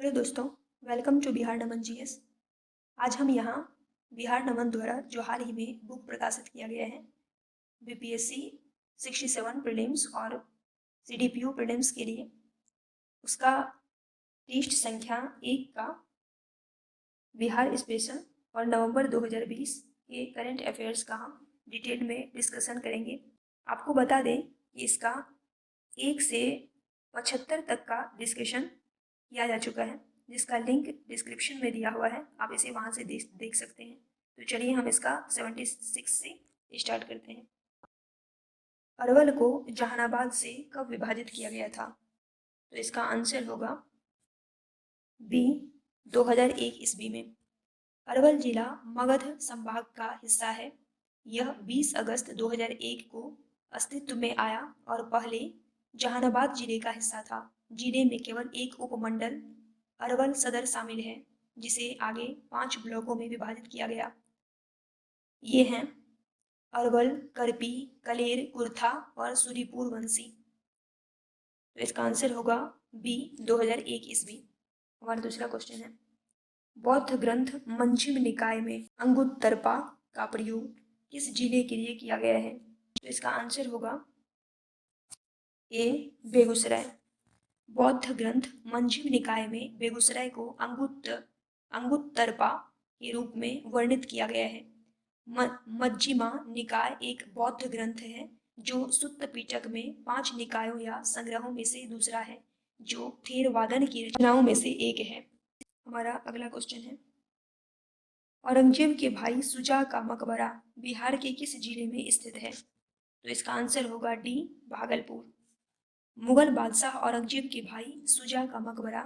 Hello दोस्तों, welcome to Bihar Naman GS. आज हम यहाँ बिहार नमन द्वारा जो हाल ही में बुक प्रकाशित किया गया है बीपीएससी 67 प्रीलिम्स और सीडीपीओ प्रीलिम्स के लिए, उसका टेस्ट संख्या 1 का बिहार स्पेशल और नवंबर 2020 के करंट अफेयर्स का हम डिटेल में डिस्कशन करेंगे। आपको बता दें कि इसका 1 से 75 तक का डिस्कशन किया जा चुका है, जिसका लिंक डिस्क्रिप्शन में दिया हुआ है, आप इसे वहां से देख सकते हैं। तो चलिए हम इसका 76 से स्टार्ट करते हैं। अरवल को जहानाबाद से कब विभाजित किया गया था? तो इसका आंसर होगा बी 2001 ईस्वी में। अरवल जिला मगध संभाग का हिस्सा है। यह 20 अगस्त 2001 को अस्तित्व में आया और पहले जहानाबाद जिले का हिस्सा था। जिले में केवल एक उपमंडल अरवल सदर शामिल है, जिसे आगे 5 ब्लॉकों में विभाजित किया गया। ये हैं अरवल, करपी, कलेर, कुर्था और सूरीपुर वंशी। तो इसका आंसर होगा बी 2001 ईस्वी। हमारा दूसरा क्वेश्चन है, बौद्ध ग्रंथ मंजिम निकाय में अंगुत्तरपा का प्रयोग किस जिले के लिए किया गया है? तो इसका आंसर होगा ए बेगूसराय। बौद्ध ग्रंथ मंजिम निकाय में बेगूसराय को अंगुत्तरपा के रूप में वर्णित किया गया है। मज्जिमा निकाय एक बौद्ध ग्रंथ है जो सुत्त पिटक में 5 निकायों या संग्रहों में से दूसरा है, जो थेरवादन की रचनाओं में से एक है। हमारा अगला क्वेश्चन है, औरंगजेब के भाई सुजा का मकबरा बिहार के किस जिले में स्थित है? तो इसका आंसर होगा डी भागलपुर। मुगल बादशाह औरंगजेब के भाई सुजा का मकबरा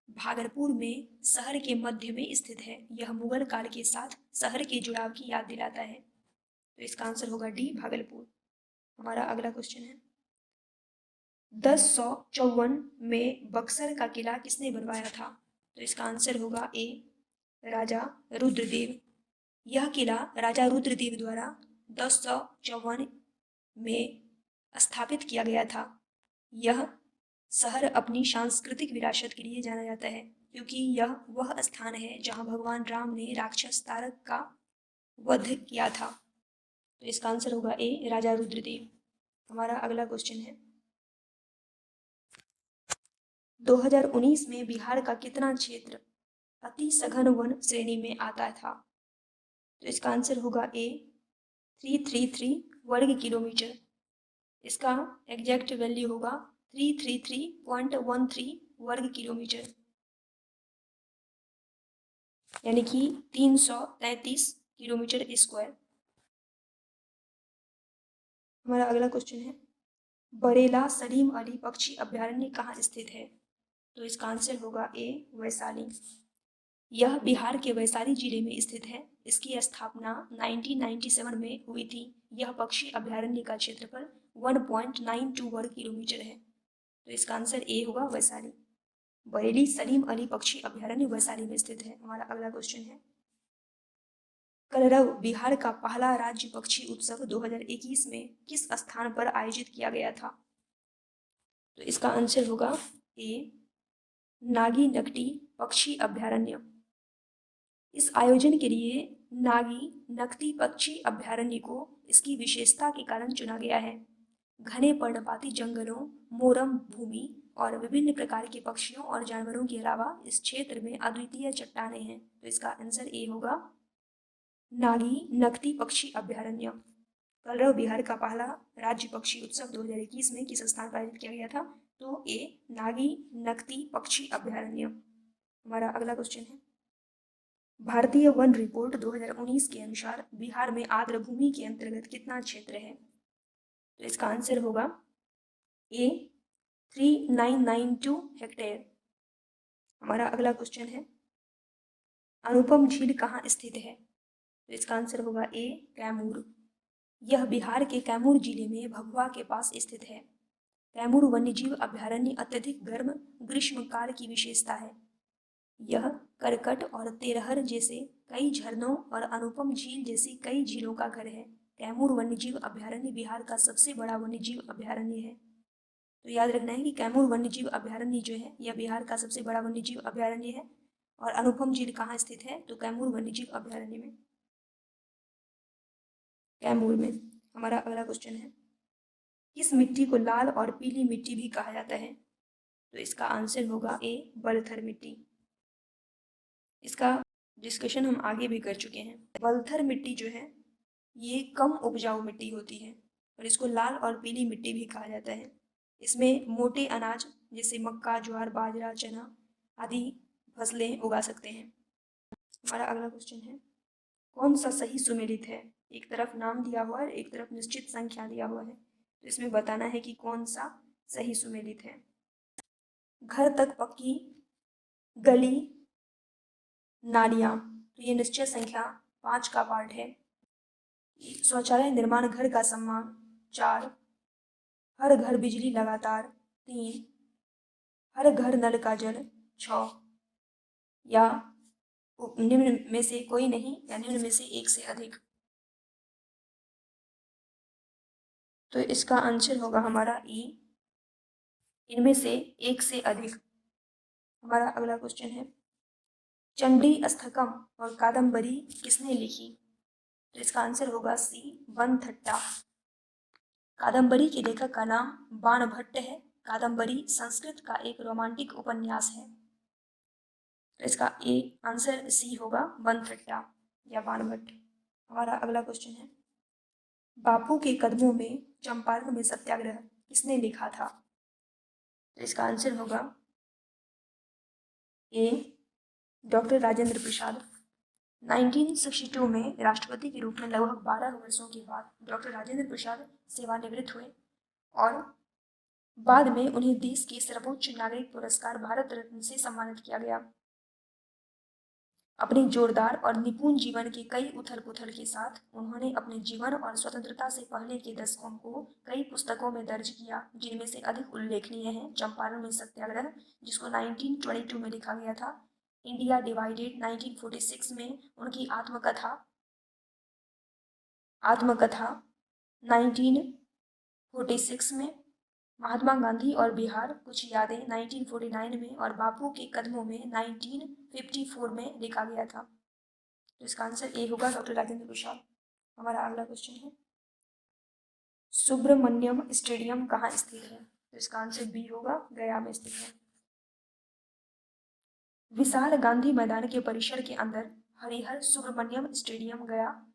भागलपुर में शहर के मध्य में स्थित है। यह मुगल काल के साथ शहर के जुड़ाव की याद दिलाता है। तो इसका आंसर होगा डी भागलपुर। हमारा अगला क्वेश्चन है, 1054 में बक्सर का किला किसने बनवाया था? तो इसका आंसर होगा ए राजा रुद्रदेव। यह किला राजा रुद्रदेव द्वारा 1054 में स्थापित किया गया था। यह शहर अपनी सांस्कृतिक विरासत के लिए जाना जाता है, क्योंकि यह वह स्थान है जहां भगवान राम ने राक्षस तारक का वध किया था। तो इसका आंसर होगा ए राजा रुद्रदेव। हमारा अगला क्वेश्चन है, 2019 में बिहार का कितना क्षेत्र अति सघन वन श्रेणी में आता था? तो इसका आंसर होगा ए 333 वर्ग किलोमीटर। इसका एग्जैक्ट वैल्यू होगा 333.13 वर्ग किलोमीटर, यानी कि 333 किलोमीटर स्क्वायर। हमारा अगला क्वेश्चन है, बरेला सलीम अली पक्षी अभ्यारण्य कहाँ स्थित है? तो इसका आंसर होगा ए वैशाली। यह बिहार के वैशाली जिले में स्थित है। इसकी स्थापना 1997 में हुई थी। यह पक्षी अभ्यारण्य का क्षेत्रफल 1.92 वर्ग किलोमीटर है। तो इसका आंसर ए होगा वैशाली। बरेली सलीम अली पक्षी अभ्यारण्य वैशाली में स्थित है। हमारा अगला क्वेश्चन है, कलरव बिहार का पहला राज्य पक्षी उत्सव 2021 में किस स्थान पर आयोजित किया गया था? तो इसका आंसर होगा ए नागी नकटी पक्षी अभ्यारण्य। इस आयोजन के लिए नागी नकटी पक्षी अभ्यारण्य को इसकी विशेषता के कारण चुना गया है। घने पर्णपाती जंगलों, मोरम भूमि और विभिन्न प्रकार के पक्षियों और जानवरों के अलावा इस क्षेत्र में अद्वितीय चट्टानें हैं। तो इसका आंसर ए होगा नागी नकटी पक्षी अभ्यारण्य। कलरव बिहार का पहला राज्य पक्षी उत्सव 2021 में किस स्थान पर आयोजित किया गया था? तो ए नागी नकटी पक्षी अभ्यारण्य। हमारा अगला क्वेश्चन है, भारतीय वन रिपोर्ट 2019 के अनुसार बिहार में आर्द्र भूमि के अंतर्गत कितना क्षेत्र है? तो इसका आंसर होगा ए 3992 हेक्टेयर। हमारा अगला क्वेश्चन है, अनुपम झील कहाँ स्थित है? तो इसका आंसर होगा ए कैमूर। यह बिहार के कैमूर जिले में भभुआ के पास स्थित है। कैमूर वन्यजीव अभ्यारण्य अत्यधिक गर्म ग्रीष्मकाल की विशेषता है। यह करकट और तेरहर जैसे कई झरनों और अनुपम झील जैसी कई झीलों का घर है। कैमूर वन्यजीव अभ्यारण्य बिहार का सबसे बड़ा वन्यजीव अभ्यारण्य है। तो याद रखना है कि कैमूर वन्यजीव अभयारण्य जो है यह बिहार का सबसे बड़ा वन्यजीव अभयारण्य है। और अनुपम झील कहाँ स्थित है? तो कैमूर वन्यजीव अभयारण्य में, कैमूर में। हमारा अगला क्वेश्चन है, किस मिट्टी को लाल और पीली मिट्टी भी कहा जाता है? तो इसका आंसर होगा ए, बलथर मिट्टी। इसका डिस्कशन हम आगे भी कर चुके हैं। बलथर मिट्टी जो है ये कम उपजाऊ मिट्टी होती है और इसको लाल और पीली मिट्टी भी कहा जाता है। इसमें मोटे अनाज जैसे मक्का, ज्वार, बाजरा, चना आदि फसलें उगा सकते हैं। हमारा अगला क्वेश्चन है, कौन सा सही सुमेलित है? एक तरफ नाम दिया हुआ है, एक तरफ निश्चित संख्या दिया हुआ है, तो इसमें बताना है कि कौन सा सही सुमेलित है। घर तक पक्की गली नालियां, तो ये निश्चित संख्या 5 का पार्ट है। शौचालय निर्माण घर का सम्मान 4, हर घर बिजली लगातार 3, हर घर नल का जल 6, या निम्न में से कोई नहीं या निम्न में से एक से अधिक। तो इसका आंसर होगा हमारा ई, इनमें से एक से अधिक। हमारा अगला क्वेश्चन है, चंडी अस्थकम और कादम्बरी किसने लिखी? तो इसका आंसर होगा सी, बनथट्टा। कादम्बरी के लेखक का नाम बाणभट्ट है। कादम्बरी संस्कृत का एक रोमांटिक उपन्यास है। तो इसका ए आंसर सी होगा, बनथट्टा या बाणभट्ट। हमारा अगला क्वेश्चन है, बापू के कदमों में चंपारण में सत्याग्रह किसने लिखा था? तो इसका आंसर होगा ए, डॉक्टर राजेंद्र प्रसाद। 1962 में राष्ट्रपति के रूप में लगभग 12 वर्षों के बाद डॉक्टर राजेंद्र प्रसाद सेवानिवृत्त हुए और बाद में उन्हें देश के सर्वोच्च नागरिक पुरस्कार भारत रत्न से सम्मानित किया गया। अपने जोरदार और निपुण जीवन के कई उथल पुथल के साथ उन्होंने अपने जीवन और स्वतंत्रता से पहले के दशकों को कई पुस्तकों में दर्ज किया, जिनमें से अधिक उल्लेखनीय है चंपारण में सत्याग्रह, जिसको 1922 में लिखा गया था, इंडिया डिवाइडेड 1946 में उनकी आत्मकथा 1946 में, महात्मा गांधी और बिहार कुछ यादें 1949 में और बापू के कदमों में 1954 में लिखा गया था। तो इसका आंसर ए होगा, डॉक्टर राजेंद्र प्रसाद। हमारा अगला क्वेश्चन है, सुब्रमण्यम स्टेडियम कहाँ स्थित है? तो इसका आंसर बी होगा, गया में स्थित है। विशाल गांधी मैदान के परिसर के अंदर हरिहर सुब्रमण्यम स्टेडियम गया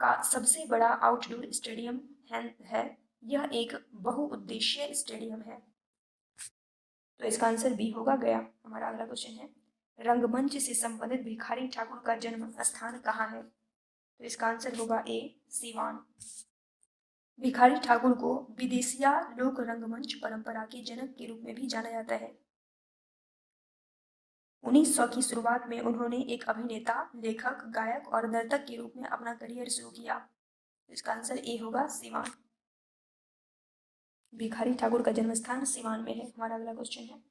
का सबसे बड़ा आउटडोर स्टेडियम है। यह एक बहुउद्देशीय स्टेडियम है। तो इसका आंसर बी होगा, गया। हमारा अगला क्वेश्चन है, रंगमंच से संबंधित भिखारी ठाकुर का जन्म स्थान कहाँ है? तो इसका आंसर होगा ए, सीवान। भिखारी ठाकुर को विदेशिया लोक रंगमंच परंपरा के जनक के रूप में भी जाना जाता है। 1900 की शुरुआत में उन्होंने एक अभिनेता, लेखक, गायक और नर्तक के रूप में अपना करियर शुरू किया। इसका आंसर ए होगा, सीवान। भिखारी ठाकुर का जन्म स्थान सीवान में है। हमारा अगला क्वेश्चन है,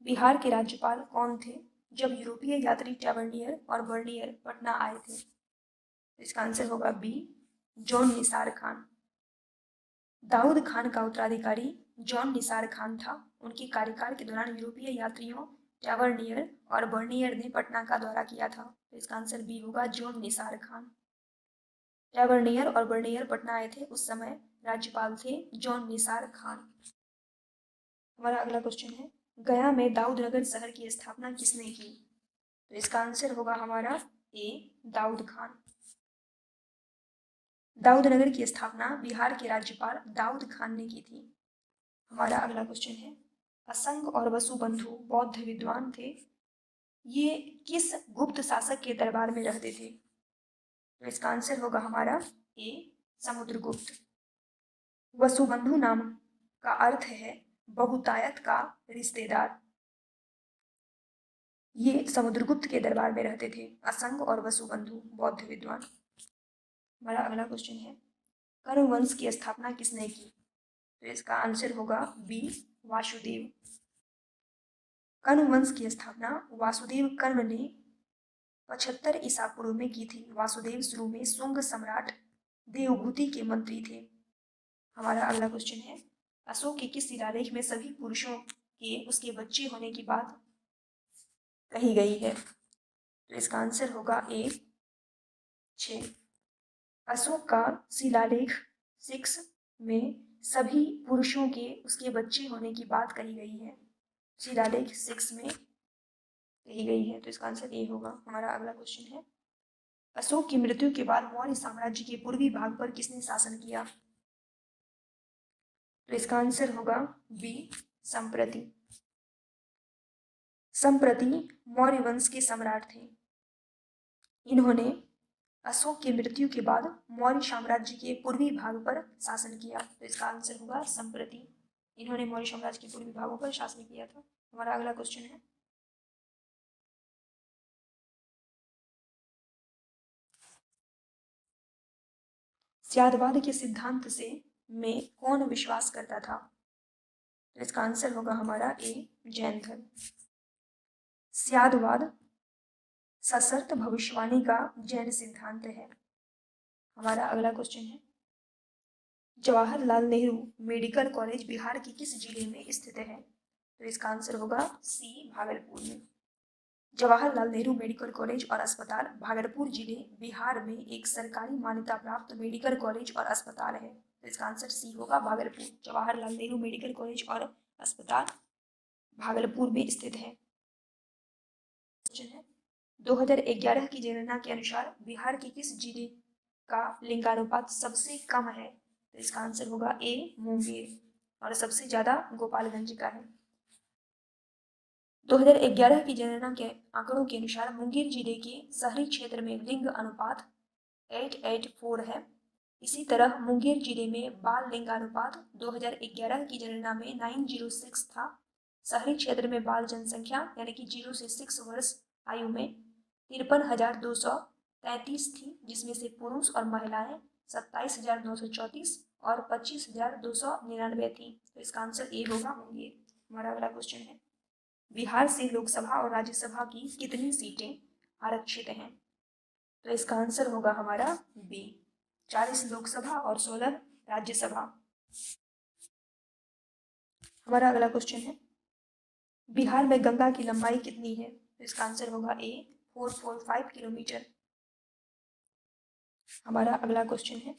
बिहार के राज्यपाल कौन थे जब यूरोपीय यात्री टैवर्नियर और बर्नियर पटना आए थे? इसका आंसर होगा बी, जॉन निसार खान। दाऊद खान का उत्तराधिकारी जॉन निसार खान था। उनके कार्यकाल के दौरान यूरोपीय यात्रियों टैवर्नियर और बर्नियर ने पटना का दौरा किया था। तो इसका आंसर बी होगा, जॉन निसार खान। टैवर्नियर और बर्नियर पटना आए थे, उस समय राज्यपाल थे जॉन निसार खान। हमारा अगला क्वेश्चन है, गया में दाऊदनगर शहर की स्थापना किसने की? तो इसका आंसर होगा हमारा ए, दाऊद खान। दाऊदनगर की स्थापना बिहार के राज्यपाल दाऊद खान ने की थी। हमारा अगला क्वेश्चन है, असंग और वसुबंधु बौद्ध विद्वान थे, ये किस गुप्त शासक के दरबार में रहते थे? तो इसका आंसर होगा हमारा ए, समुद्रगुप्त। वसुबंधु नाम का अर्थ है बहुतायत का रिश्तेदार। ये समुद्रगुप्त के दरबार में रहते थे, असंग और वसुबंधु बौद्ध विद्वान। हमारा अगला क्वेश्चन है, कर्ण वंश की स्थापना किसने की? तो इसका आंसर होगा बी, वासुदेव। कर्ण वंश की स्थापना वासुदेव कर्ण ने 75 ईसा पूर्व में की थी। वासुदेव शुरू में शुंग सम्राट देवभूति के मंत्री थे। हमारा अगला क्वेश्चन है, अशोक के किस शिलालेख में सभी पुरुषों के उसके बच्चे होने की बात कही गई है? तो इसका आंसर होगा ए 6। अशोक का शिलालेख 6 में सभी पुरुषों के उसके बच्चे होने की बात कही गई है। शिलालेख 6 में कही गई है, तो इसका आंसर ए होगा। हमारा अगला क्वेश्चन है, अशोक की मृत्यु के बाद मौर्य साम्राज्य के पूर्वी भाग पर किसने शासन किया? तो इसका आंसर होगा बी संप्रति। संप्रति मौर्य वंश के सम्राट थे। इन्होंने अशोक की मृत्यु के बाद मौर्य साम्राज्य के पूर्वी भाग पर शासन किया। तो इसका आंसर होगा संप्रति। इन्होंने मौर्य साम्राज्य के पूर्वी भागों पर शासन किया था। हमारा अगला क्वेश्चन है, स्यादवाद के सिद्धांत से में कौन विश्वास करता था? तो इसका आंसर होगा हमारा ए जैन धर्म। स्यादवाद सशर्त भविष्यवाणी का जैन सिद्धांत है। हमारा अगला क्वेश्चन है, जवाहरलाल नेहरू मेडिकल कॉलेज बिहार के किस जिले में स्थित है? तो इसका आंसर होगा सी भागलपुर में। जवाहरलाल नेहरू मेडिकल कॉलेज और अस्पताल भागलपुर जिले बिहार में एक सरकारी मान्यता प्राप्त मेडिकल कॉलेज और अस्पताल है। तो इसका आंसर सी होगा भागलपुर। जवाहरलाल नेहरू मेडिकल कॉलेज और अस्पताल भागलपुर में स्थित है। क्वेश्चन है, 2011 की जनगणना के अनुसार बिहार के किस जिले का लिंगानुपात सबसे कम है? तो इसका आंसर होगा ए मुंगेर, और सबसे ज्यादा गोपालगंज का है। 2011 की जनगणना के आंकड़ों के अनुसार मुंगेर जिले के शहरी क्षेत्र में लिंग अनुपात 884 है। इसी तरह मुंगेर जिले में बाल लिंगानुपात 2011 की जनगणना में 906 था। शहरी क्षेत्र में बाल जनसंख्या यानी कि 0 से 6 वर्ष आयु में 53,233 थी, जिसमें से पुरुष और महिलाएं 27,934 और 25,299 थी। तो इसका आंसर ए होगा मुंगेर। हमारा अगला क्वेश्चन है, बिहार से लोकसभा और राज्यसभा की कितनी सीटें आरक्षित हैं? तो इसका आंसर होगा हमारा बी 40 लोकसभा और 16 राज्यसभा। हमारा अगला क्वेश्चन है, बिहार में गंगा की लंबाई कितनी है? तो इसका आंसर होगा ए 445 किलोमीटर। हमारा अगला क्वेश्चन है,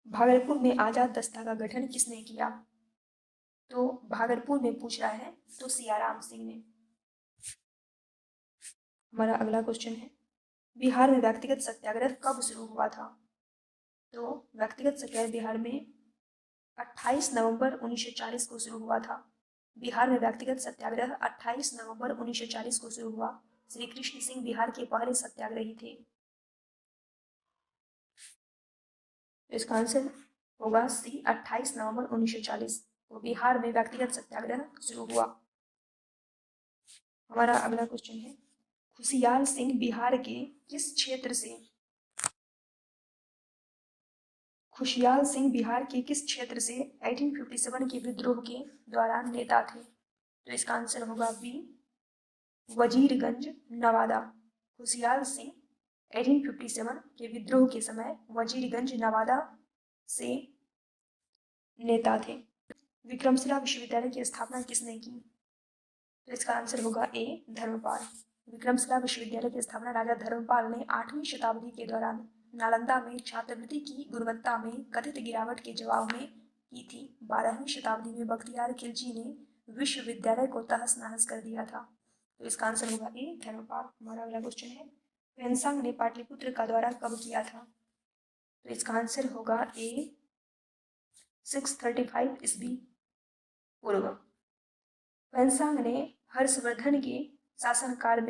भागलपुर में आजाद दस्ता का गठन किसने किया? तो भागलपुर में पूछ रहा है तो सियाराम सिंह ने। हमारा अगला क्वेश्चन है, बिहार में व्यक्तिगत सत्याग्रह कब शुरू हुआ था? तो व्यक्तिगत सत्याग्रह बिहार में 28 नवंबर 1940 को शुरू हुआ था। बिहार में व्यक्तिगत सत्याग्रह 28 नवंबर 1940 को शुरू हुआ। श्री कृष्ण सिंह बिहार के पहले सत्याग्रही थे। इसका आंसर होगा सी 28 नवंबर 1940 को बिहार में व्यक्तिगत सत्याग्रह शुरू हुआ। हमारा अगला क्वेश्चन है, खुशियाल सिंह बिहार के किस क्षेत्र से? खुशियाल सिंह बिहार के किस क्षेत्र से 1857 के विद्रोह के दौरान नेता थे? तो इसका आंसर होगा बी वजीरगंज नवादा। खुशियाल सिंह 1857 के विद्रोह के समय वजीरगंज नवादा से नेता थे। विक्रमशिला विश्वविद्यालय की स्थापना किसने की? तो इसका आंसर होगा ए धर्मपाल। विक्रमशिला विश्वविद्यालय की स्थापना राजा धर्मपाल ने 8वीं शताब्दी के दौरान नालंदा में छात्रवृत्ति की गुणवत्ता में कथित गिरावट के जवाब में की थी। 12वीं शताब्दी में बख्तियार खिलजी ने विश्वविद्यालय को तहस नहस कर दिया था। तो इसका आंसर होगा ए धर्मपाल। हमारा अगला क्वेश्चन है, ह्वेनसांग ने पाटलिपुत्र का दौरा कब किया था? तो इसका आंसर होगा ए 635 ईस्वी पूर्व। ह्वेनसांग ने हर्षवर्धन के शासनकाल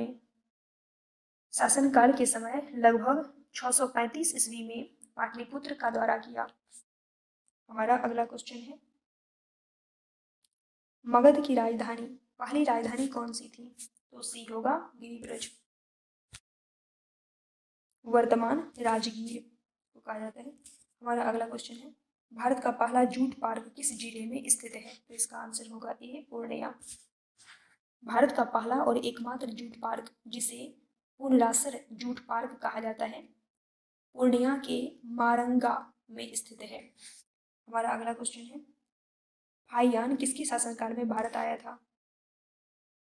के समय लगभग 635 ईस्वी में पाटलिपुत्र का दौरा किया। हमारा अगला क्वेश्चन है, मगध की राजधानी पहली राजधानी कौन सी थी? तो सी होगा गिरिब्रज। वर्तमान राजगीर को कहा जाता है। हमारा अगला क्वेश्चन है, भारत का पहला जूट पार्क किस जिले में स्थित है? तो इसका आंसर होगा ए पूर्णिया। भारत का पहला और एकमात्र जूट पार्क, जिसे पुनलासर जूट पार्क कहा जाता है, पूर्णिया के मारंगा में स्थित है। हमारा अगला क्वेश्चन है, हाइयान किसके शासनकाल में भारत आया था?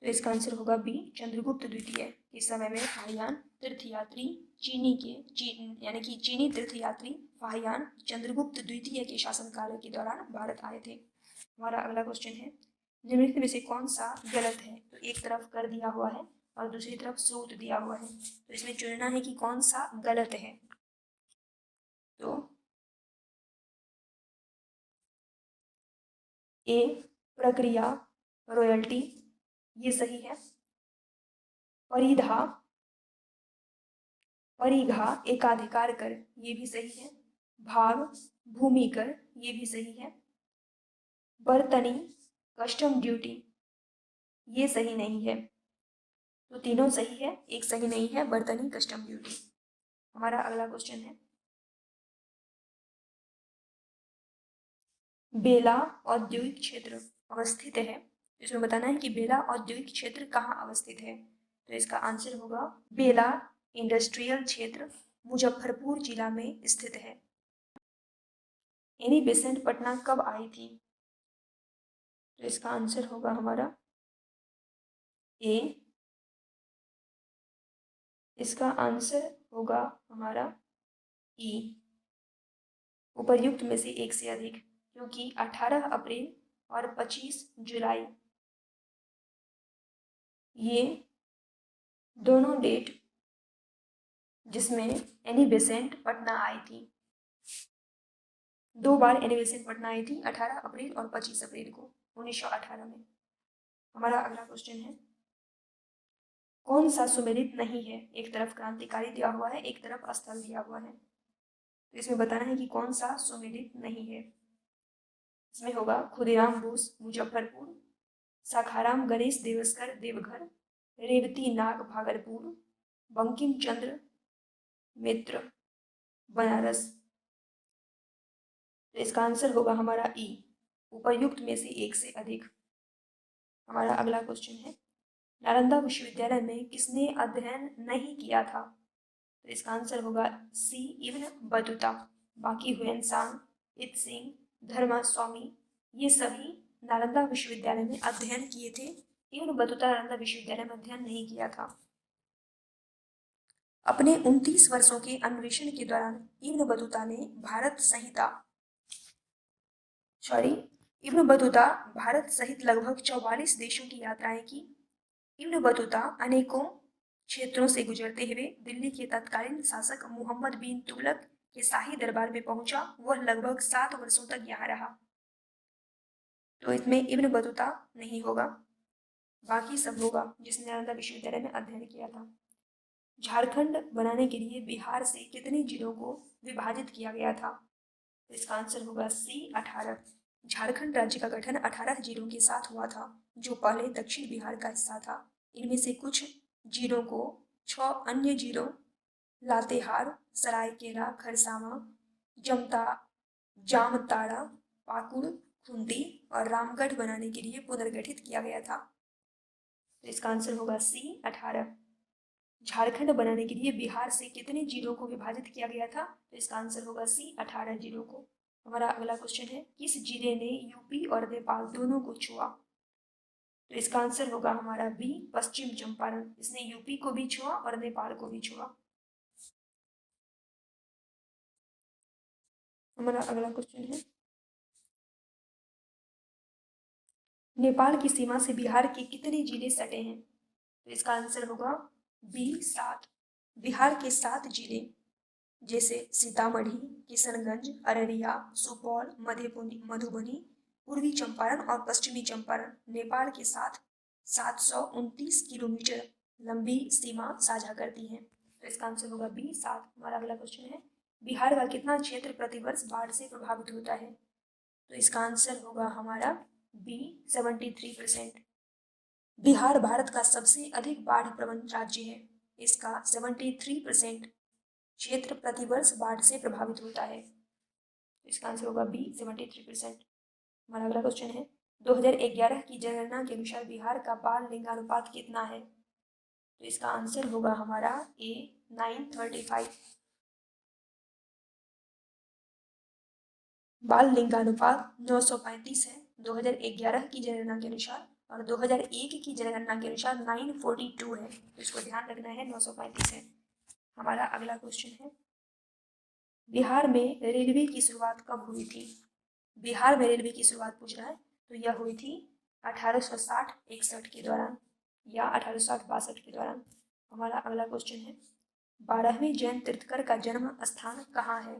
तो इसका आंसर होगा बी, चंद्रगुप्त द्वितीय के समय में हाइयान तीर्थयात्री यानी कि चीनी तीर्थयात्री हाइयान चंद्रगुप्त द्वितीय के शासनकाल के दौरान भारत आए थे। हमारा अगला क्वेश्चन है, निम्नलिखित में से कौन सा गलत है? तो एक तरफ कर दिया हुआ है और दूसरी तरफ स्रोत दिया हुआ है, तो इसमें चुनना है कि कौन सा गलत है। तो ए, प्रक्रिया, रॉयल्टी, ये सही है। परिधा, परिघा, एकाधिकार कर, ये भी सही है। भाग, भूमि कर, ये भी सही है। बर्तनी, कस्टम ड्यूटी, ये सही नहीं है। तो तीनों सही है, एक सही नहीं है, बर्तनी कस्टम ड्यूटी। हमारा अगला क्वेश्चन है, बेला औद्योगिक क्षेत्र अवस्थित है। इसमें बताना है कि बेला औद्योगिक क्षेत्र कहाँ अवस्थित है। तो इसका आंसर होगा बेला इंडस्ट्रियल क्षेत्र मुजफ्फरपुर जिला में स्थित है। एनी बेसेंट पटना कब आई थी? तो इसका आंसर होगा हमारा ए, इसका आंसर होगा हमारा ई, उपर्युक्त में से एक से अधिक, क्योंकि 18 अप्रैल और 25 जुलाई ये दोनों डेट जिसमें एनी बेसेंट पटना आई थी। 2 बार एनी बेसेंट पटना आई थी, 18 अप्रैल और 25 अप्रैल को 1918 में। हमारा अगला क्वेश्चन है, कौन सा सुमेलित नहीं है? एक तरफ क्रांतिकारी दिया हुआ है, एक तरफ स्थल दिया हुआ है, तो इसमें बताना है कि कौन सा सुमेलित नहीं है। इसमें होगा खुदीराम बोस मुजफ्फरपुर, शाखाराम गणेश देवस्कर देवघर, रेवती नाग भागलपुर, बंकिम चंद्र मित्र बनारस। तो इसका आंसर होगा हमारा ई, उपर्युक्त में से एक से अधिक। हमारा अगला क्वेश्चन है, नालंदा विश्वविद्यालय में किसने अध्ययन नहीं किया था? तो इसका आंसर होगा सी, इब्न बतूता। बाकी हुएनसांग, इत्सिंग, धर्मा स्वामी, ये सभी नालंदा विश्वविद्यालय में अध्ययन किए थे। इब्न बतूता नालंदा विश्वविद्यालय में अध्ययन नहीं किया था। अपने 29 वर्षों के अन्वेषण के दौरान इब्न बतूता ने इब्न बतूता भारत सहित लगभग 44 देशों की यात्राएं की। इब्न बतूता अनेकों क्षेत्रों से गुजरते हुए दिल्ली के तत्कालीन शासक मोहम्मद बिन तुगलक के शाही दरबार में पहुंचा। वह लगभग 7 वर्षों तक यहाँ रहा। तो इसमें इब्न बतूता नहीं होगा, बाकी सब होगा जिसने नालंदा विश्वविद्यालय में अध्ययन किया था। झारखंड बनाने के लिए बिहार से कितने जिलों को विभाजित किया गया था? तो इसका आंसर होगा सी, 18। झारखंड राज्य का गठन 18 जिलों के साथ हुआ था, जो पहले दक्षिण बिहार का हिस्सा था। इनमें से कुछ जिलों को 6 अन्य जिलों लातेहार, सरायकेला खरसावां, जामताड़ा, पाकुड़, खूंटी और रामगढ़ बनाने के लिए पुनर्गठित किया गया था। तो इसका आंसर होगा सी, 18। झारखंड बनाने के लिए बिहार से कितने जिलों को विभाजित किया गया था? तो इसका आंसर होगा सी, 18 जिलों को। हमारा अगला क्वेश्चन है, किस जिले ने यूपी और नेपाल दोनों को छुआ? तो इसका आंसर होगा हमारा बी, पश्चिम चंपारण। इसने यूपी को भी छुआ और नेपाल को भी छुआ। हमारा अगला क्वेश्चन है, नेपाल की सीमा से बिहार के कितने जिले सटे हैं? तो इसका आंसर होगा बी, 7। बिहार के 7 जिले जैसे सीतामढ़ी, किशनगंज, अररिया, सुपौल, मधुबनी, पूर्वी चंपारण और पश्चिमी चंपारण नेपाल के साथ 729 किलोमीटर लंबी सीमा साझा करती हैं। तो इसका आंसर होगा बी, 7। हमारा अगला क्वेश्चन है, बिहार का कितना क्षेत्र प्रतिवर्ष बाढ़ से प्रभावित होता है? तो इसका आंसर होगा हमारा बी, 73%। बिहार भारत का सबसे अधिक बाढ़ प्रवण राज्य है। इसका 73% क्षेत्र प्रतिवर्ष बाढ़ से प्रभावित होता है। इसका आंसर होगा बी, 73%। हमारा अगला क्वेश्चन है, 2011 की जनगणना के अनुसार बिहार का बाल लिंगानुपात कितना है? तो इसका आंसर होगा हमारा ए, 9:35। बाल लिंगानुपात 935 है। 2011 की जनगणना के अनुसार, और 2001 की जनगणना के अनुसार 942 है। तो इसको ध्यान रखना है, 935 है। हमारा अगला क्वेश्चन है, बिहार में रेलवे की शुरुआत कब हुई थी? बिहार में रेलवे की शुरुआत पूछ रहा है, तो यह हुई थी 1860-61 के दौरान या 1860-62 के दौरान। हमारा अगला क्वेश्चन है, 12वें जैन तीर्थकर का जन्म स्थान कहाँ है?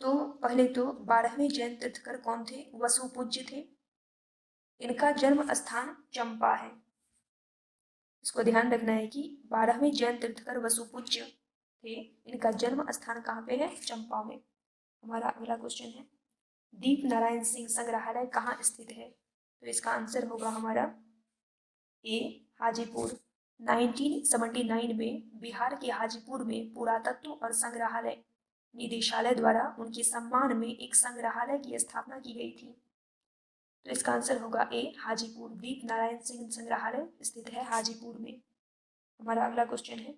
तो पहले तो 12वें जैन तीर्थकर कौन थे? वसुपूज्य थे। इनका जन्म स्थान चंपा है। इसको ध्यान रखना है कि 12वें जैन तीर्थकर वसुपूज्य थे, इनका जन्म स्थान कहाँ पे है? चंपा में। हमारा अगला क्वेश्चन है, दीप नारायण सिंह संग्रहालय कहाँ स्थित है? तो इसका आंसर होगा हमारा ए, हाजीपुर। 1979 में बिहार के हाजीपुर में पुरातत्व और संग्रहालय निदेशालय द्वारा उनके सम्मान में एक संग्रहालय की स्थापना की गई थी। तो इसका आंसर होगा ए, हाजीपुर। दीप नारायण सिंह संग्रहालय स्थित है हाजीपुर में। हमारा अगला क्वेश्चन है,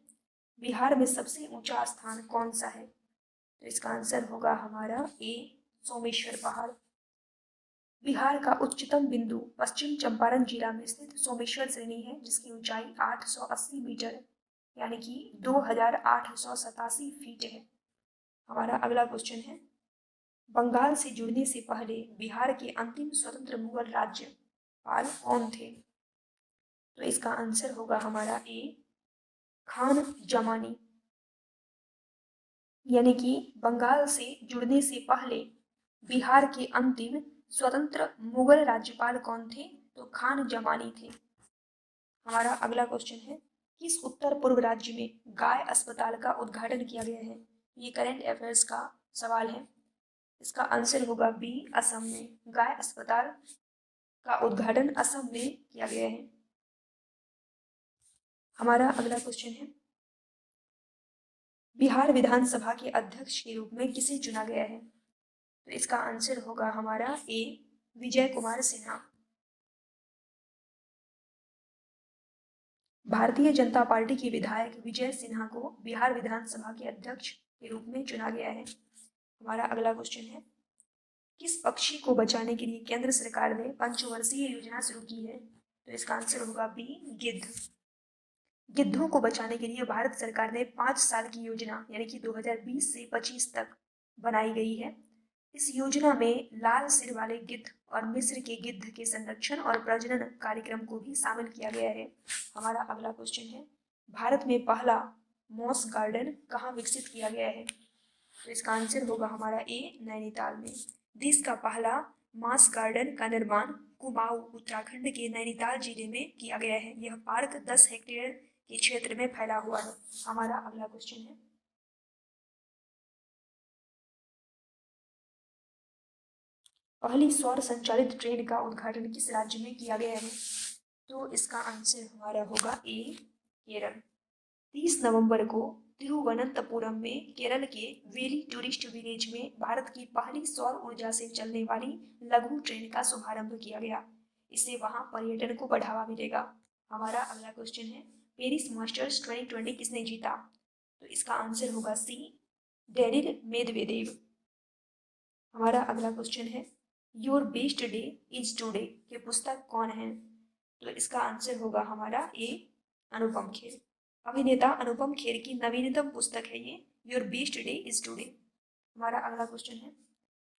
बिहार में सबसे ऊंचा स्थान कौन सा है? तो इसका आंसर होगा हमारा ए, सोमेश्वर पहाड़। बिहार का उच्चतम बिंदु पश्चिम चंपारण जिला में स्थित सोमेश्वर श्रेणी है, जिसकी ऊंचाई 880 मीटर यानी कि 2887 फीट है। हमारा अगला क्वेश्चन है, बंगाल से जुड़ने से पहले बिहार के अंतिम स्वतंत्र मुगल राज्यपाल कौन थे? तो इसका आंसर होगा हमारा ए, खान जमानी। यानी कि बंगाल से जुड़ने से पहले बिहार के अंतिम स्वतंत्र मुगल राज्यपाल कौन थे? तो खान जमानी थे। हमारा अगला क्वेश्चन है, किस उत्तर पूर्व राज्य में गाय अस्पताल का उद्घाटन किया गया है? ये करंट अफेयर्स का सवाल है। इसका आंसर होगा बी, असम में। गाय अस्पताल का उद्घाटन असम में किया गया है। हमारा अगला क्वेश्चन है, बिहार विधानसभा के अध्यक्ष के रूप में किसे चुना गया है? तो इसका आंसर होगा हमारा ए, विजय कुमार सिन्हा। भारतीय जनता पार्टी के विधायक विजय सिन्हा को बिहार विधानसभा के अध्यक्ष के रूप में चुना गया है। हमारा अगला क्वेश्चन है, किस पक्षी को बचाने के लिए केंद्र सरकार ने पंचवर्षीय योजना शुरू की है? तो इसका आंसर होगा बी, गिद्ध। गिद्धों को बचाने के लिए भारत सरकार ने 5 साल की योजना यानी कि 2020 से 25 तक बनाई गई है। इस योजना में लाल सिर वाले गिद्ध और मिस्र के गिद्ध के संरक्षण और प्रजनन कार्यक्रम को भी शामिल किया गया है। हमारा अगला क्वेश्चन है, भारत में पहला मॉस गार्डन कहाँ विकसित किया गया है? तो इसका आंसर होगा हमारा ए, नैनीताल में। देश का पहला मॉस गार्डन का निर्माण कुमाऊं उत्तराखंड के नैनीताल जिले में किया गया है। यह पार्क 10 हेक्टेयर के क्षेत्र में फैला हुआ है। हमारा अगला क्वेश्चन है, पहली सौर संचालित ट्रेन का उद्घाटन किस राज्य में किया गया है? तो इसका आंसर हमारा होगा ए, केरल। 30 नवंबर को तिरुवनंतपुरम में केरल के वेली टूरिस्ट विलेज में भारत की पहली सौर ऊर्जा से चलने वाली लघु ट्रेन का शुभारंभ किया गया। इससे वहां पर्यटन को बढ़ावा मिलेगा। हमारा अगला क्वेश्चन है, पेरिस मास्टर्स 2020 किसने जीता? तो इसका आंसर होगा सी, डेनिल मेदवेदेव। हमारा अगला क्वेश्चन है, your best day is today के पुस्तक कौन है? तो इसका आंसर होगा हमारा ए, अनुपम खेर। अभिनेता अनुपम खेर की नवीनतम पुस्तक है ये, your best day is today. हमारा अगला क्वेश्चन है,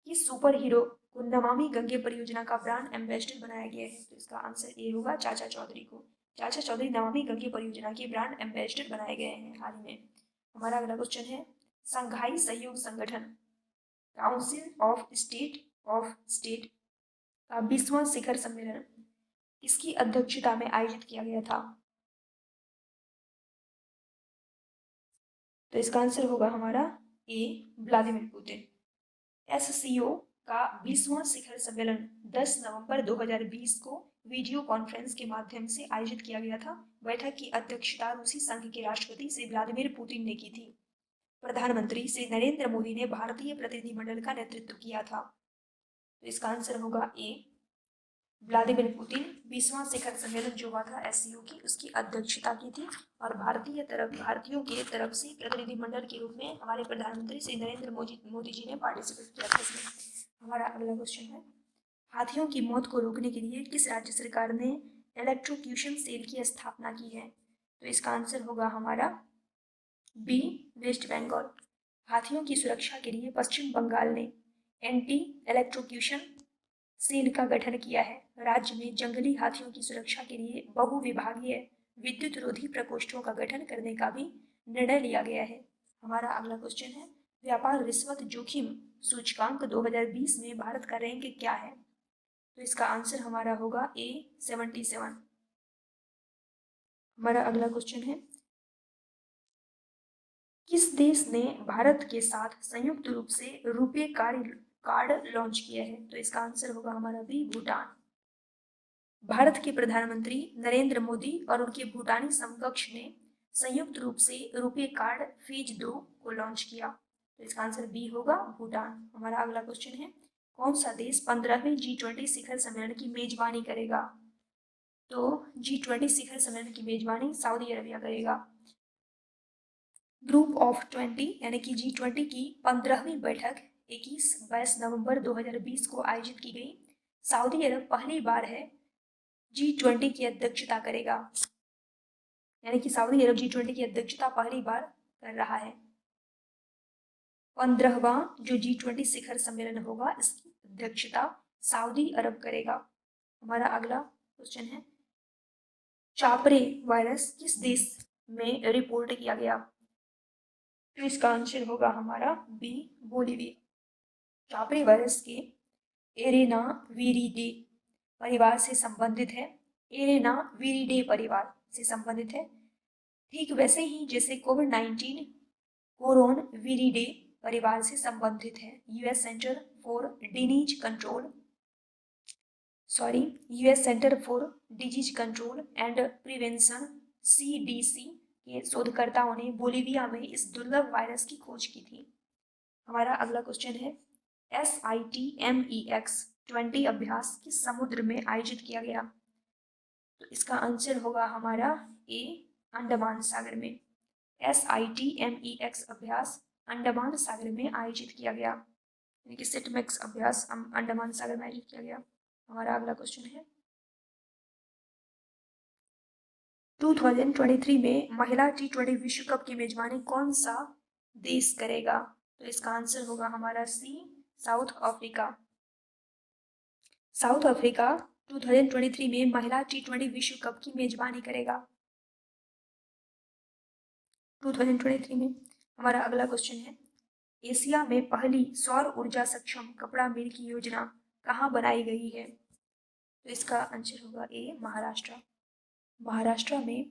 किस सुपर हीरो को नमामि गंगे परियोजना का ब्रांड एम्बेसडर बनाया गया है? तो इसका आंसर ए होगा चाचा चौधरी को। चाचा चौधरी नमामि गंगे परियोजना के ब्रांड एम्बेसडर बनाए गए हैं हाल ही में। हमारा अगला क्वेश्चन है, संघाई सहयोग संगठन काउंसिल ऑफ स्टेट का 20वां शिखर सम्मेलन किसकी अध्यक्षता में आयोजित किया गया था? तो इसका आंसर होगा हमारा ए, व्लादिमीर पुतिन। एससीओ का 20वां शिखर सम्मेलन 10 नवंबर 2020 को वीडियो कॉन्फ्रेंस के माध्यम से आयोजित किया गया था। बैठक की अध्यक्षता रूसी संघ के राष्ट्रपति श्री व्लादिमीर पुतिन ने की थी। प्रधानमंत्री श्री नरेंद्र मोदी ने भारतीय प्रतिनिधिमंडल का नेतृत्व किया था। तो इसका आंसर होगा ए, व्लादिमीर पुतिन 20वां शिखर सम्मेलन जो हुआ था एससीओ की, उसकी अध्यक्षता की थी और भारतीयों के तरफ से प्रतिनिधिमंडल के रूप में हमारे प्रधानमंत्री श्री नरेंद्र मोदी जी ने पार्टिसिपेट किया था इसमें। हमारा अगला क्वेश्चन है, हाथियों की मौत को रोकने के लिए किस राज्य सरकार ने इलेक्ट्रोक्यूशन सेल की स्थापना की है? तो इसका आंसर होगा हमारा बी, वेस्ट बंगाल। हाथियों की सुरक्षा के लिए पश्चिम बंगाल ने एंटी इलेक्ट्रोक्यूशन सेल का गठन किया है। राज्य में जंगली हाथियों की सुरक्षा के लिए बहुविभागीय विद्युत रोधी प्रकोष्ठों का गठन करने का भी निर्णय लिया गया है। हमारा अगला क्वेश्चन है, व्यापार रिश्वत जोखिम सूचकांक 2020 में भारत का रैंक क्या है? तो इसका आंसर हमारा होगा A77। हमारा अगला क्वेश्चन है, किस देश ने भारत के साथ संयुक्त रूप से रुपे कार्ड लॉन्च किया है? तो इसका आंसर होगा हमारा बी, भूटान। भारत के प्रधानमंत्री नरेंद्र मोदी और उनके भूटानी समकक्ष ने संयुक्त रूप से रुपे कार्ड फेज 2 को लॉन्च किया। तो इसका आंसर बी होगा, भूटान। हमारा अगला क्वेश्चन है, कौन सा देश 15वें G20 शिखर सम्मेलन की मेजबानी करेगा? तो G20 शिखर सम्मेलन की मेजबानी सऊदी अरबिया करेगा। ग्रुप ऑफ 20 यानी कि G20 की 15वीं बैठक 21-22 नवंबर 2020 को आयोजित की गई। सऊदी अरब पहली बार है G20 की अध्यक्षता करेगा, यानी कि सऊदी अरब G20 की अध्यक्षता पहली बार कर रहा है। 15वां जो G20 शिखर सम्मेलन होगा इसकी अध्यक्षता सऊदी अरब करेगा। हमारा अगला क्वेश्चन है, चापरे वायरस किस देश में रिपोर्ट किया गया? तो इसका आंसर होगा हमारा बी, बोलिविया। चापरे वायरस के एरेना वीरिडे परिवार से संबंधित है। एरेना वीरिडे परिवार से संबंधित है। ठीक वैसे ही जैसे कोविड-19 कोरोन वीरिडे परिवार से संबंधित है। US centre for disease control and prevention CDC के शोधकर्ताओं ने बोलिविया में इस दुर्लभ वायरस की खोज की थी। हमारा अगला क्वेश्चन है, SITMEX-20 अभ्यास किस समुद्र में आयोजित किया गया? तो इसका आंसर होगा हमारा ए, अंडमान सागर में। SITMEX अभ्यास अंडमान सागर में आयोजित किया गया, यानी कि सिटमेक्स अभ्यास अंडमान सागर में आयोजित किया गया। हमारा अगला क्वेश्चन है, 2023 में महिला T20 विश्व कप की मेजबानी कौन सा देश करेगा? तो इसका आंसर होगा हमारा सी, साउथ अफ्रीका। साउथ अफ्रीका 2023 में महिला T20 विश्व कप की मेजबानी करेगा 2023 में। हमारा अगला क्वेश्चन है, एशिया में पहली सौर ऊर्जा सक्षम कपड़ा मिल की योजना कहाँ बनाई गई है? तो इसका आंसर होगा ए, महाराष्ट्र। महाराष्ट्र में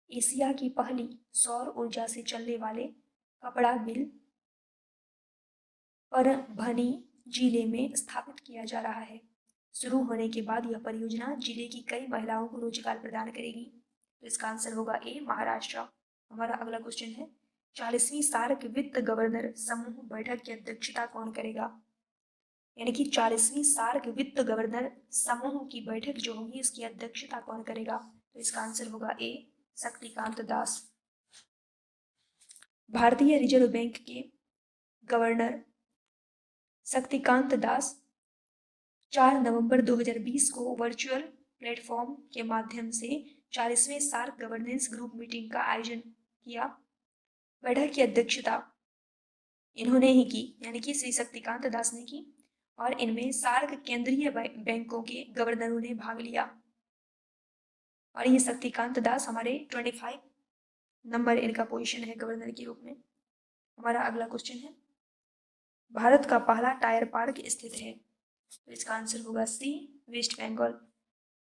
एशिया की पहली सौर ऊर्जा से चलने वाले कपड़ा मिल परभनी जिले में स्थापित किया जा रहा है। शुरू होने के बाद यह परियोजना जिले की कई महिलाओं को रोजगार प्रदान करेगी। तो इसका आंसर होगा ए, महाराष्ट्र। हमारा अगला क्वेश्चन है, 40वीं सार्क वित्त गवर्नर समूह बैठक की अध्यक्षता कौन करेगा? यानी कि 40वीं सार्क वित्त गवर्नर समूह की बैठक जो होगी इसकी अध्यक्षता कौन करेगा? तो इसका आंसर होगा ए, शक्तिकांत दास। भारतीय रिजर्व बैंक के गवर्नर शक्तिकांत दास 4 नवंबर 2020 को वर्चुअल प्लेटफॉर्म के माध्यम से 40वें सार्क गवर्नेंस ग्रुप मीटिंग का आयोजन किया। बैठक की अध्यक्षता इन्होंने ही की, यानी कि श्री शक्तिकांत दास ने की, और इनमें सार्क केंद्रीय बैंकों के गवर्नरों ने भाग लिया। और ये शक्तिकांत दास हमारे 25 नंबर इनका पोजीशन है गवर्नर के रूप में। हमारा अगला क्वेश्चन है, भारत का पहला टायर पार्क स्थित है? तो इसका आंसर होगा सी, वेस्ट बंगाल।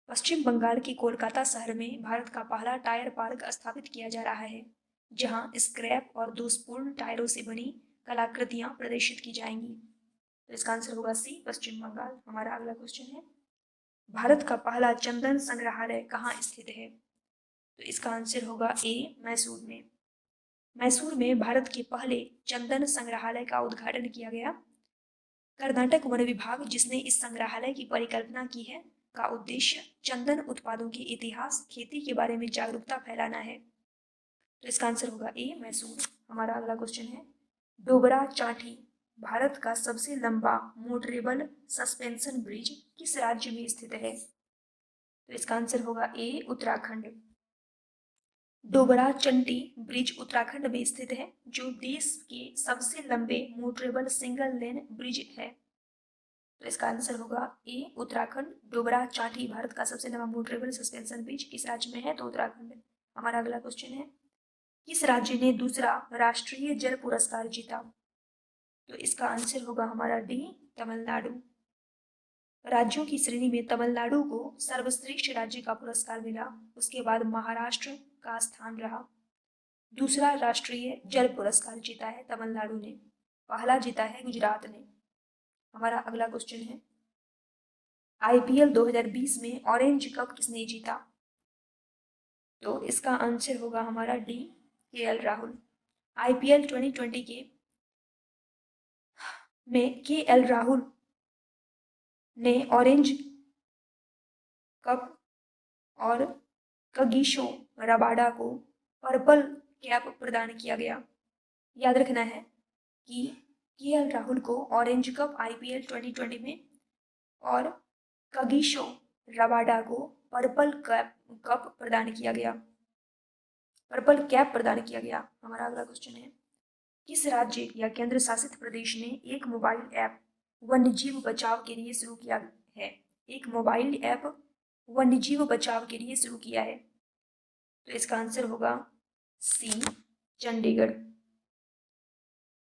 पश्चिम बंगाल के कोलकाता शहर में भारत का पहला टायर पार्क स्थापित किया जा रहा है, जहां स्क्रैप और दोषपूर्ण टायरों से बनी कलाकृतियां प्रदर्शित की जाएंगी। तो इसका आंसर होगा सी, पश्चिम बंगाल। हमारा अगला क्वेश्चन है, भारत का पहला चंदन संग्रहालय कहाँ स्थित है? तो इसका आंसर होगा ए, मैसूर में। मैसूर में भारत के पहले चंदन संग्रहालय का उद्घाटन किया गया। कर्नाटक वन विभाग जिसने इस संग्रहालय की परिकल्पना की है का उद्देश्य चंदन उत्पादों के इतिहास, खेती के बारे में जागरूकता फैलाना है। तो इसका आंसर होगा ए, मैसूर। हमारा अगला क्वेश्चन है, डोबरा चांठी भारत का सबसे लंबा मोटरेबल सस्पेंशन ब्रिज किस राज्य में स्थित है? तो इसका आंसर होगा ए, उत्तराखंड। डोबरा चंटी ब्रिज उत्तराखंड में स्थित है, जो देश के सबसे लंबे मोटरेबल सिंगल लेन ब्रिज है। तो इसका आंसर होगा ए, उत्तराखंड। डोबरा चांठी भारत का सबसे लंबा मोटरेबल सस्पेंशन ब्रिज किस राज्य में है? तो उत्तराखंड। हमारा अगला क्वेश्चन है, किस राज्य ने दूसरा राष्ट्रीय जल पुरस्कार जीता? तो इसका आंसर होगा हमारा डी, तमिलनाडु। राज्यों की श्रेणी में तमिलनाडु को सर्वश्रेष्ठ राज्य का पुरस्कार मिला, उसके बाद महाराष्ट्र का स्थान रहा। दूसरा राष्ट्रीय जल पुरस्कार जीता है तमिलनाडु ने, पहला जीता है गुजरात ने। हमारा अगला क्वेश्चन है, आईपीएल 2020 में ऑरेंज कप किसने जीता? तो इसका आंसर होगा हमारा डी, केएल राहुल। आईपीएल 2020 के में केएल राहुल ने ऑरेंज कप और कगिसो रबाडा को पर्पल कैप प्रदान किया गया। याद रखना है कि केएल राहुल को ऑरेंज कप आईपीएल 2020 में और कगिसो रबाडा को पर्पल कप प्रदान किया गया, पर्पल कैप प्रदान किया गया। हमारा अगला क्वेश्चन है, किस राज्य या केंद्र शासित प्रदेश ने एक मोबाइल ऐप वन्यजीव बचाव के लिए शुरू किया है? एक मोबाइल ऐप वन्यजीव बचाव के लिए शुरू किया है। तो इसका आंसर होगा सी, चंडीगढ़।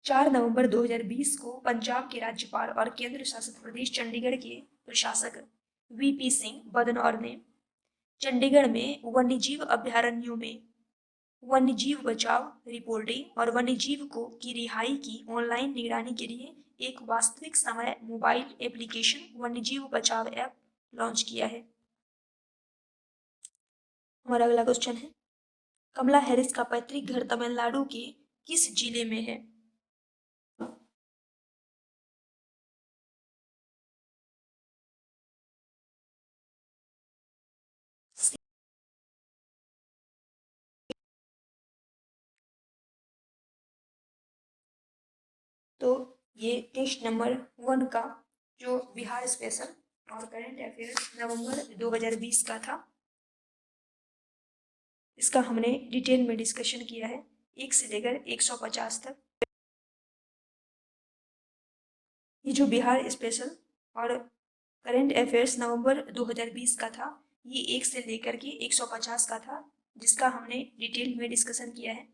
4 नवंबर 2020 को पंजाब के राज्यपाल और केंद्र शासित प्रदेश चंडीगढ़ के प्रशासक वीपी सिंह बदनौर ने चंडीगढ़ में वन्यजीव अभ्यारण्यों में वन्यजीव बचाव, रिपोर्टिंग और वन्यजीव की रिहाई की ऑनलाइन निगरानी के लिए एक वास्तविक समय मोबाइल एप्लीकेशन वन्यजीव बचाव ऐप लॉन्च किया है। हमारा अगला क्वेश्चन है, कमला हैरिस का पैतृक घर तमिलनाडु के किस जिले में है? तो ये टेस्ट नंबर 1 का जो बिहार स्पेशल और करंट अफेयर्स नवंबर 2020 का था, इसका हमने डिटेल में डिस्कशन किया है 1 से लेकर 150 तक। ये जो बिहार स्पेशल और करंट अफेयर्स नवंबर 2020 का था, ये 1 से लेकर के 150 का था, जिसका हमने डिटेल में डिस्कशन किया है।